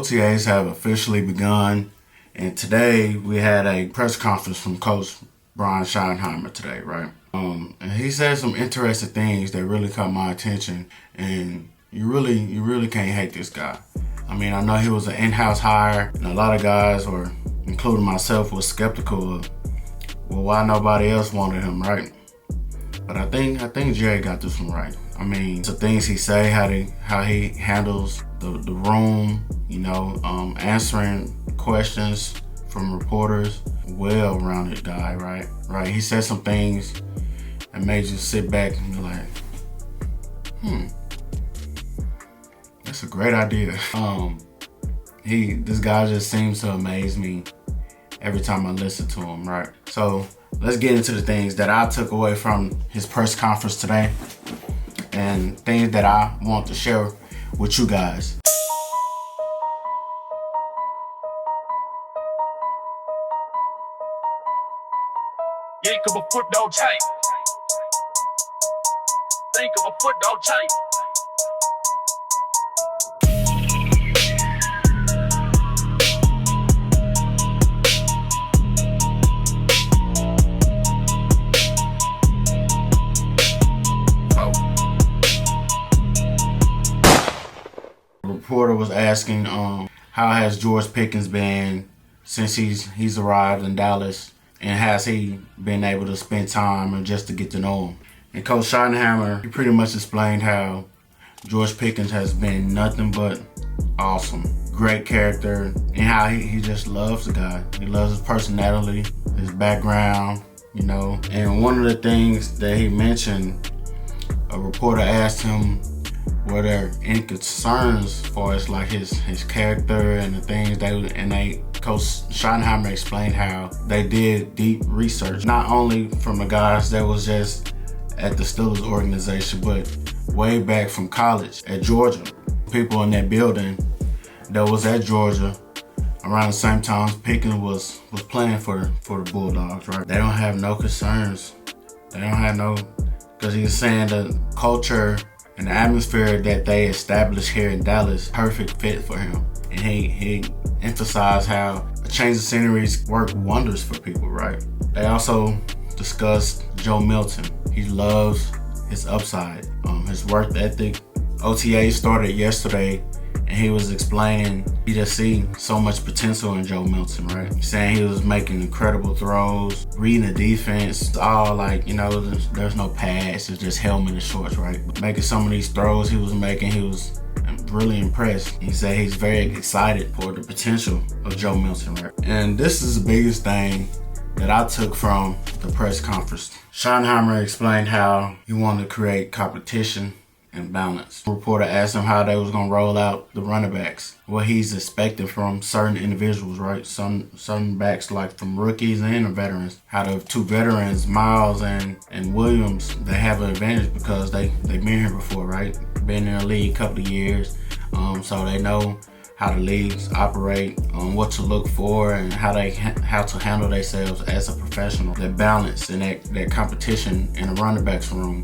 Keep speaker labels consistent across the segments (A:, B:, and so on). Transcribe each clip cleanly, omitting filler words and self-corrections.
A: OTAs have officially begun, and today we had a press conference from Coach Brian Schottenheimer today, right? And he said some interesting things that really caught my attention, and you really can't hate this guy. I mean, I know he was an in-house hire, and a lot of guys, or including myself, was skeptical of, well, why nobody else wanted him, right? But I think Jerry got this one right. I mean, the things he say, how he handles the room, answering questions from reporters, well-rounded guy, right? Right. He said some things that made you sit back and be like, that's a great idea. This guy just seems to amaze me every time I listen to him, right? So let's get into the things that I took away from his press conference today and things that I want to share with you guys.
B: Think of a foot dog tape. Think of a foot dog tape.
A: Reporter was asking how has George Pickens been since he's arrived in Dallas, and has he been able to spend time and just to get to know him. And Coach Schottenheimer, he pretty much explained how George Pickens has been nothing but awesome, great character, and how he just loves the guy. He loves his personality, his background, and one of the things that he mentioned, a reporter asked him, were there any concerns as far as like his character and the things Coach Schottenheimer explained how they did deep research, not only from the guys that was just at the Steelers organization, but way back from college at Georgia. People in that building that was at Georgia around the same time Pickens was playing for the Bulldogs, right? They don't have no concerns. Because he was saying the culture and the atmosphere that they established here in Dallas, perfect fit for him. And he emphasized how a change of sceneries work wonders for people, right? They also discussed Joe Milton. He loves his upside, his work ethic. OTA started yesterday, and he was explaining he just see so much potential in Joe Milton, right? He's saying he was making incredible throws, reading the defense. It's all like, there's no pass, it's just helmet and shorts, right? Making some of these throws he was making, he was really impressed. He said he's very excited for the potential of Joe Milton, right? And this is the biggest thing that I took from the press conference. Schottenheimer explained how he wanted to create competition and balance. The reporter asked him how they was gonna roll out the running backs, what he's expecting from certain individuals, right? Some backs, like from rookies and the veterans. How the two veterans, Miles and Williams, they have an advantage because they've been here before, right? Been in the league a couple of years, so they know how the leagues operate, what to look for, and how to handle themselves as a professional. That balance and that competition in the running backs room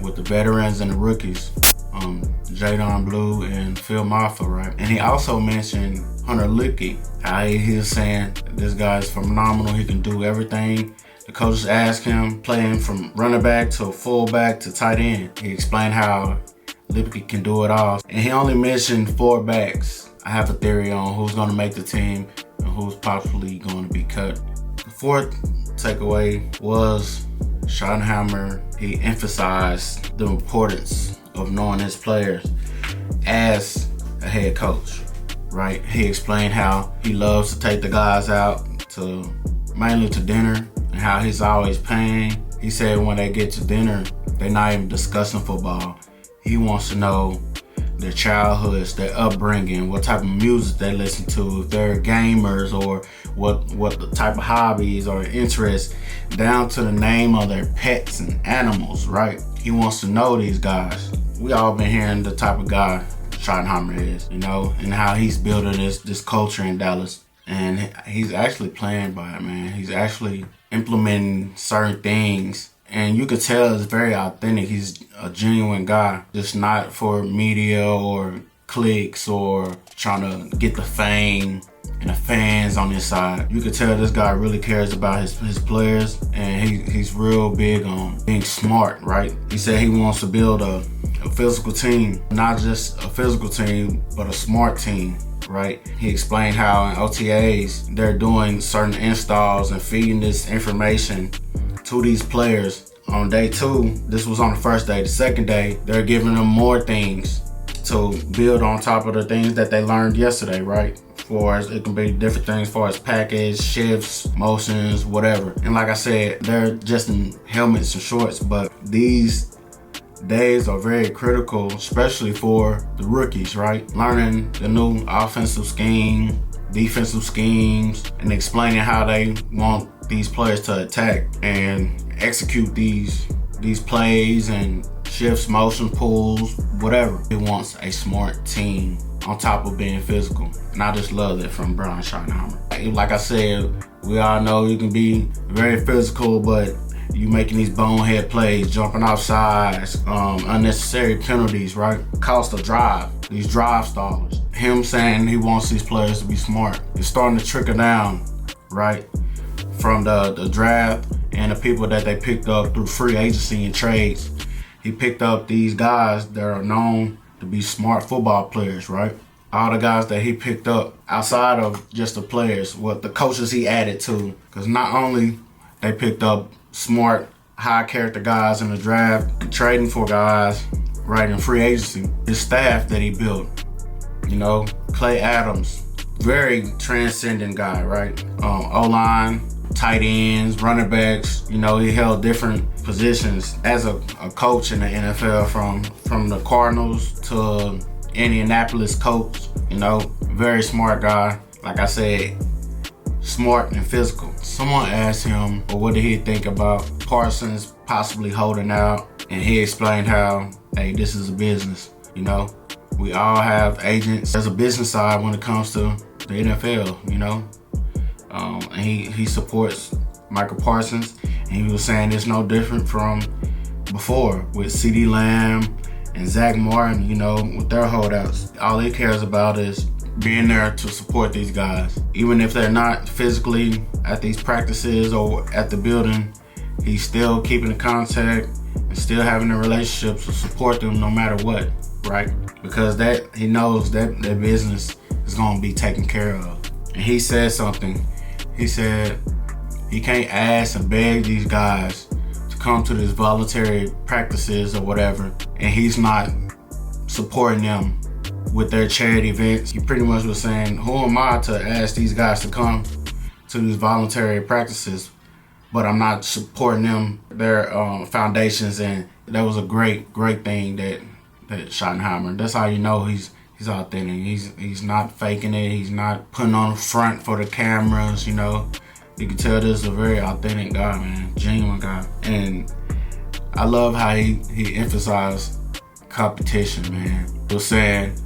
A: with the veterans and the rookies, Jadon Blue and Phil Maffa, right? And he also mentioned Hunter Luepke, how he was saying this guy is phenomenal, he can do everything. The coaches asked him, playing from running back to fullback to tight end. He explained how Luepke can do it all. And he only mentioned 4 backs. I have a theory on who's going to make the team and who's possibly going to be cut. The fourth takeaway was Schottenheimer, he emphasized the importance of knowing his players as a head coach, right? He explained how he loves to take the guys out mainly to dinner, and how he's always paying. He said when they get to dinner, they're not even discussing football. He wants to know their childhoods, their upbringing, what type of music they listen to, if they're gamers, or what the type of hobbies or interests, down to the name of their pets and animals, right? He wants to know these guys. We all been hearing the type of guy Schottenheimer is, and how he's building this culture in Dallas. And he's actually playing by it, man. He's actually implementing certain things. And you could tell it's very authentic. He's a genuine guy, just not for media or clicks or trying to get the fame and the fans on his side. You could tell this guy really cares about his players, and he's real big on being smart, right? He said he wants to build a physical team, not just a physical team, but a smart team, right? He explained how in OTAs, they're doing certain installs and feeding this information to these players. On day 2, this was on the first day. The second day, they're giving them more things to build on top of the things that they learned yesterday, right? For as it can be different things as far as package, shifts, motions, whatever. And like I said, they're just in helmets and shorts, but these days are very critical, especially for the rookies, right? Learning the new offensive scheme, defensive schemes, and explaining how they want these players to attack and execute these plays and shifts, motion, pulls, whatever. He wants a smart team on top of being physical. And I just love that from Brian Schottenheimer. Like I said, we all know you can be very physical, but you making these bonehead plays, jumping off sides, unnecessary penalties, right? Cost of drive, these drive stallers. Him saying he wants these players to be smart. It's starting to trickle down, right? From the draft and the people that they picked up through free agency and trades. He picked up these guys that are known to be smart football players, right? All the guys that he picked up outside of just the players, what the coaches he added to. Because not only they picked up smart, high character guys in the draft, trading for guys right in free agency. His staff that he built, you know, Clay Adams, very transcendent guy, right? O-line, tight ends, running backs, you know, he held different positions as a coach in the NFL from the Cardinals to Indianapolis coach, you know, very smart guy. Like I said, smart and physical. Someone asked him, well, what did he think about Parsons possibly holding out? And he explained how, hey, this is a business, you know. We all have agents. There's a business side when it comes to the NFL, you know. And he supports Micah Parsons, and he was saying it's no different from before with CeeDee Lamb and Zach Martin, you know, with their holdouts. All he cares about is being there to support these guys. Even if they're not physically at these practices or at the building, he's still keeping in contact and still having the relationships to support them no matter what, right? Because that he knows that their business is going to be taken care of. And he said something. He said he can't ask and beg these guys to come to these voluntary practices or whatever, and he's not supporting them with their charity events. He pretty much was saying, who am I to ask these guys to come to these voluntary practices, but I'm not supporting them, their foundations. And that was a great thing that Schottenheimer. That's how you know he's authentic. He's not faking it. He's not putting on the front for the cameras, you know. You can tell this is a very authentic guy, man. Genuine guy. And I love how he emphasized competition, man. He was saying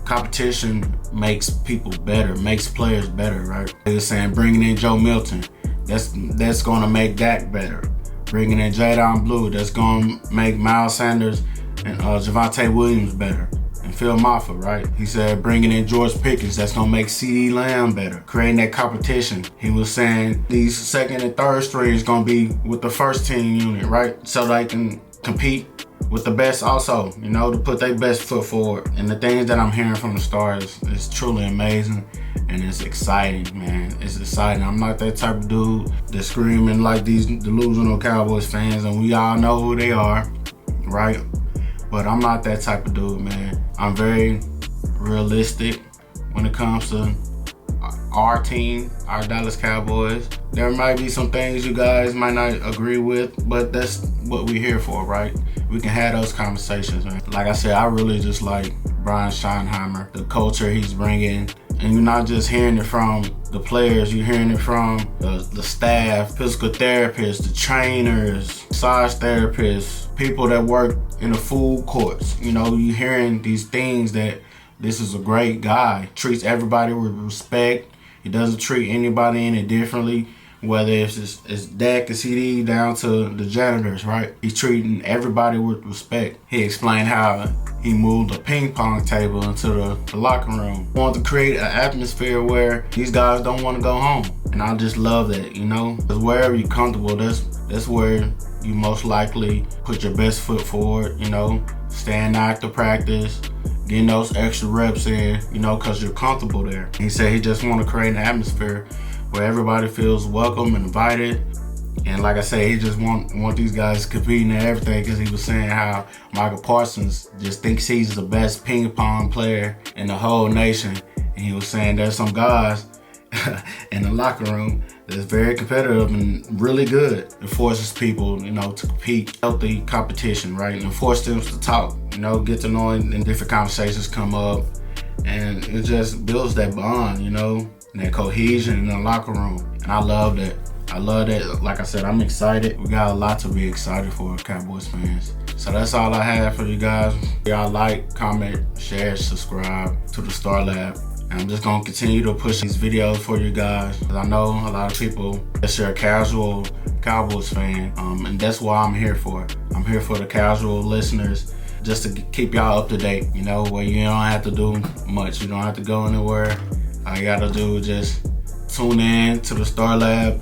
A: competition makes people better, makes players better, right? He was saying bringing in Joe Milton, that's going to make Dak better. Bringing in Jadon Blue, that's going to make Miles Sanders and Javonte Williams better. And Phil Maffa, right? He said bringing in George Pickens, that's gonna make CeeDee Lamb better. Creating that competition. He was saying these second and third strings gonna be with the first team unit, right? So they can compete with the best also, you know, to put their best foot forward. And the things that I'm hearing from the stars is truly amazing. And it's exciting, man. It's exciting. I'm not that type of dude that's screaming like these delusional Cowboys fans, and we all know who they are, right? But I'm not that type of dude, man. I'm very realistic when it comes to our team, our Dallas Cowboys. There might be some things you guys might not agree with, but that's what we're here for, right? We can have those conversations, man. Like I said, I really just like Brian Schottenheimer, the culture he's bringing. And you're not just hearing it from the players, you're hearing it from the staff, physical therapists, the trainers, massage therapists, people that work in the food courts. You know, you're hearing these things that this is a great guy, treats everybody with respect. He doesn't treat anybody any differently. Whether it's deck and CD down to the janitors, right? He's treating everybody with respect. He explained how he moved a ping pong table into the locker room. Wanted to create an atmosphere where these guys don't want to go home. And I just love that, you know? Because wherever you're comfortable, that's where you most likely put your best foot forward, you know? Staying after practice, getting those extra reps in, you know, because you're comfortable there. He said he just want to create an atmosphere where everybody feels welcome and invited. And like I said, he just want these guys competing in everything, because he was saying how Micah Parsons just thinks he's the best ping pong player in the whole nation. And he was saying there's some guys in the locker room that's very competitive and really good. It forces people, you know, to compete, healthy competition, right? And force them to talk, you know, get to know, and different conversations come up. And it just builds that bond, you know, and that cohesion in the locker room. And I love that. I love that. Like I said, I'm excited. We got a lot to be excited for, Cowboys fans. So that's all I have for you guys. Y'all like, comment, share, subscribe to the Star Lab. And I'm just gonna continue to push these videos for you guys. I know a lot of people that are a casual Cowboys fan, and that's why I'm here for. I'm here for the casual listeners, just to keep y'all up to date, you know, where you don't have to do much. You don't have to go anywhere. All you gotta do is just tune in to the Star Lab,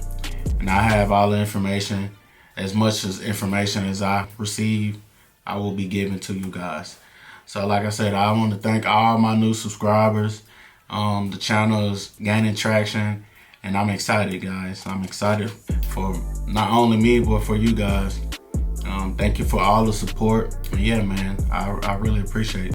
A: and I have all the information. As much as information as I receive, I will be giving to you guys. So like I said, I want to thank all my new subscribers. The channel is gaining traction, and I'm excited, guys. I'm excited for not only me, but for you guys. Thank you for all the support. And yeah, man, I really appreciate it.